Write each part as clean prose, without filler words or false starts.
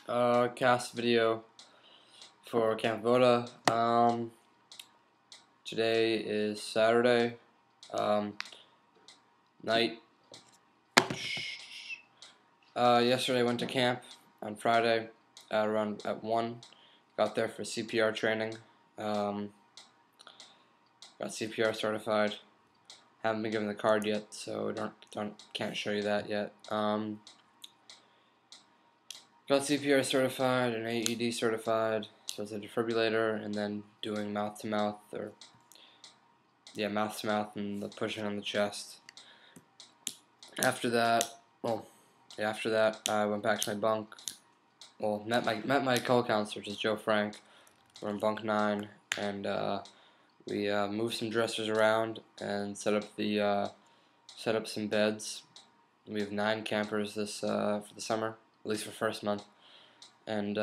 cast video for Camp Avoda. Today is Saturday night. Yesterday I went to camp on Friday around at 1. Got there for CPR training. Got CPR certified. Haven't been given the card yet, so can't show you that yet. Got CPR certified and AED certified, so it's a defibrillator, and then doing mouth to mouth and the pushing on the chest. After that, I went back to my bunk. Well, met my co-counselor, which is Joe Frank. We're in bunk 9, and we moved some dressers around and set up some beds. We have 9 campers this for the summer, at least for first month, and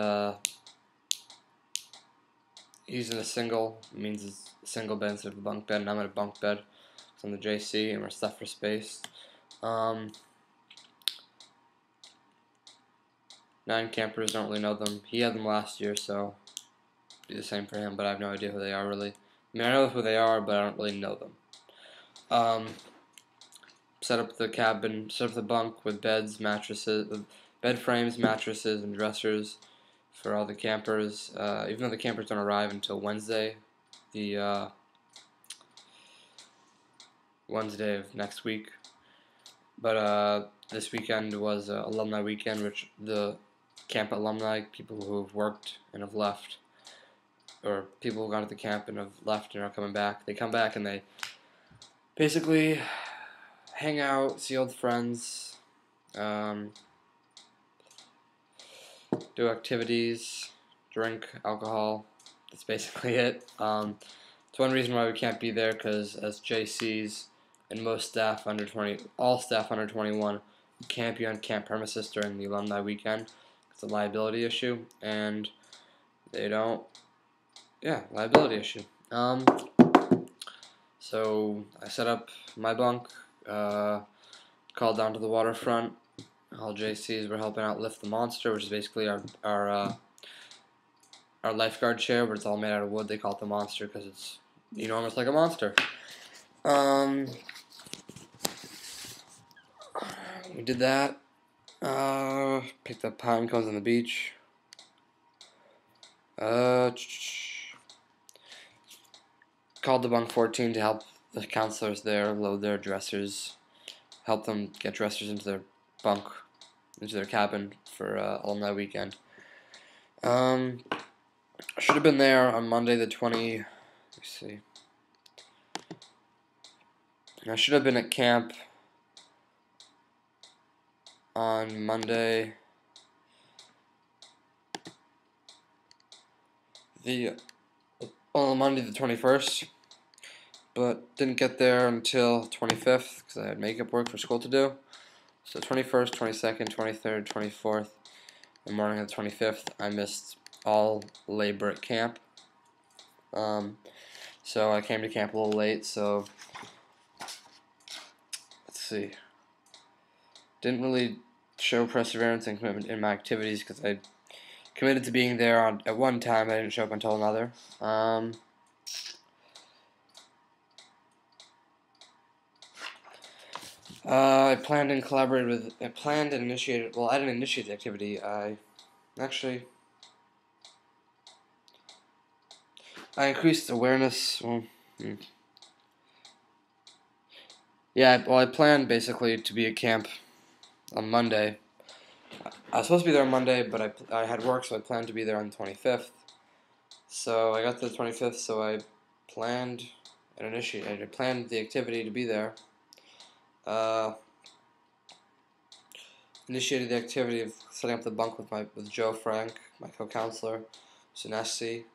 he's in a single. It means it's a single bed instead of a bunk bed, and I'm in a bunk bed. It's on the JC, and we're stuffed for space. 9 campers, don't really know them. He had them last year, so do the same for him, but I have no idea who they are really. I mean, I know who they are, but I don't really know them. Set up the cabin, set up the bunk with beds, mattresses, bed frames, mattresses, and dressers for all the campers. Even though the campers don't arrive until Wednesday, the Wednesday of next week. But this weekend was alumni weekend, which the camp alumni, people who have worked and have left, or people who've gone to the camp and have left and are coming back, they come back and they basically hang out, see old friends, do activities, drink alcohol. That's basically it. It's one reason why we can't be there, because as JCs and most staff under 20, all staff under 21, can't be on camp premises during the alumni weekend. It's a liability issue, and they don't. Yeah, liability issue. So I set up my bunk, called down to the waterfront. All JCs were helping out lift the monster, which is basically our lifeguard chair, but it's all made out of wood. They call it the monster because it's enormous like a monster. We did that. Picked up pine cones on the beach. Called the bunk 14 to help the counselors there load their dressers, help them get dressers into their bunk, into their cabin for alumni weekend. I should have been there on Monday the 20. Let's see. I should have been at camp on Monday Monday the 21st, but didn't get there until 25th because I had makeup work for school to do. So 21st, 22nd, 23rd, 24th, the morning of the 25th, I missed all labor at camp. So I came to camp a little late, so let's see. Didn't really show perseverance and commitment in my activities because I committed to being there at one time. I didn't show up until another. I planned and initiated. Well, I didn't initiate the activity. I increased awareness. Yeah. Well, I planned basically to be at camp on Monday. I was supposed to be there on Monday, but I had work, so I planned to be there on the 25th. So I got to the 25th, so I planned and initiated. I planned the activity to be there. Initiated the activity of setting up the bunk with Joe Frank, my co-counselor, Sinesi.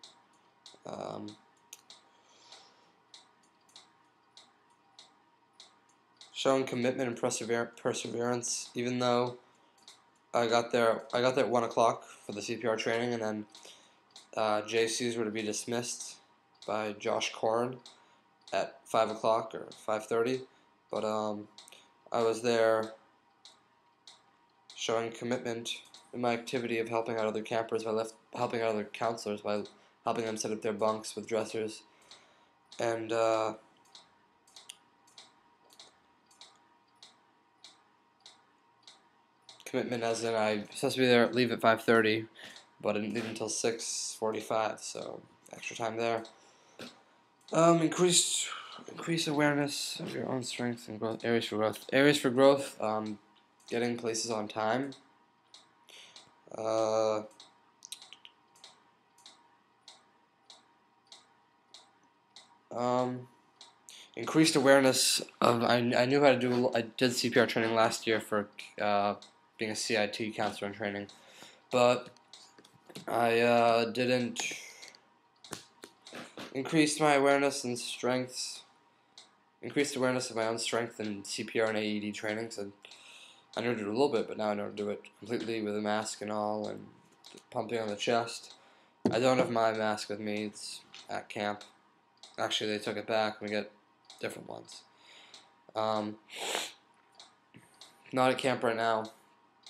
Showing commitment and perseverance, even though I got there at 1 o'clock for the CPR training, and then JCs were to be dismissed by Josh Corn at 5 o'clock or 5:30, but I was there showing commitment in my activity of helping out other campers by helping out other counselors by helping them set up their bunks with dressers. And commitment as in I'm supposed to be there, leave at 5:30, but I didn't leave until 6:45, so extra time there. Increase awareness of your own strengths and growth. Areas for growth. Areas for growth. Getting places on time. Increased awareness of. I knew how to do. I did CPR training last year for being a CIT counselor in training, but I didn't increase my awareness and strengths. Increased awareness of my own strength in CPR and AED training. So I know to do a little bit, but now I know to do it completely with a mask and all, and pumping on the chest. I don't have my mask with me. It's at camp. Actually, they took it back. We get different ones. Not at camp right now.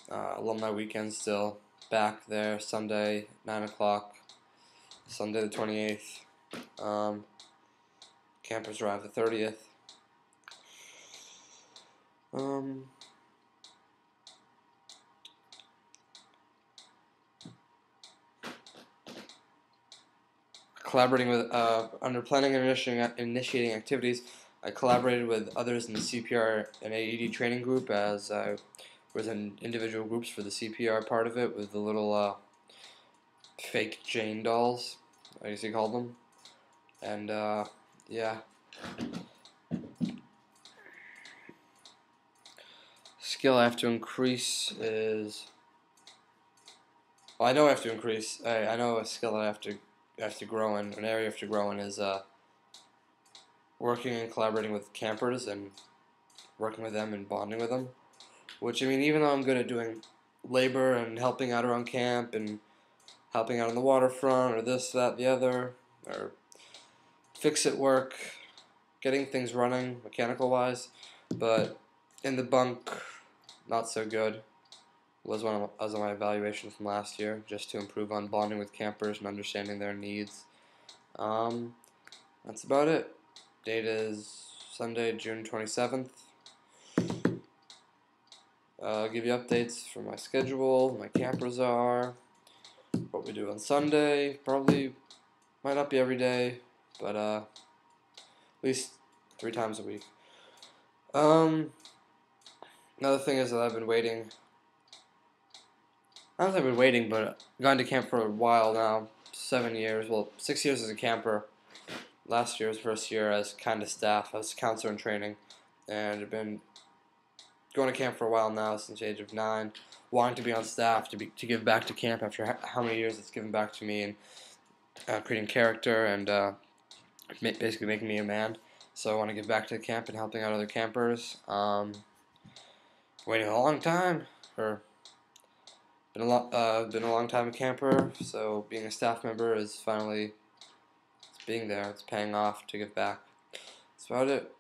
Alumni weekend still. Back there Sunday, 9 o'clock. Sunday the 28th. Campers arrive the 30th. Collaborating with, under planning and initiating activities, I collaborated with others in the CPR and AED training group as I was in individual groups for the CPR part of it with the little fake Jane dolls, I guess you call them. And yeah. Skill I have to increase is, well, I know I have to increase. I know a skill that I have to grow in. An area I have to grow in is working and collaborating with campers and working with them and bonding with them. Which, I mean, even though I'm good at doing labor and helping out around camp and helping out on the waterfront or this, that, the other, or fix-it work, getting things running mechanical-wise, but in the bunk, not so good. Was one of my evaluations from last year, just to improve on bonding with campers and understanding their needs. That's about it. Date is Sunday, June 27th. I'll give you updates for my schedule, my campers are, what we do on Sunday. Probably might not be every day, but at least 3 times a week. Another thing is that I've been waiting. I don't think I've been waiting, but I've gone to camp for a while now. 7 years, well, 6 years as a camper. Last year was first year as kind of staff, as counselor in training, and I've been going to camp for a while now, since the age of 9, wanting to be on staff, to give back to camp after how many years it's given back to me, and creating character and basically making me a man. So I want to give back to the camp and helping out other campers. Waiting a long time, been a long time a camper, so being a staff member is finally being there. It's paying off to give back. That's about it.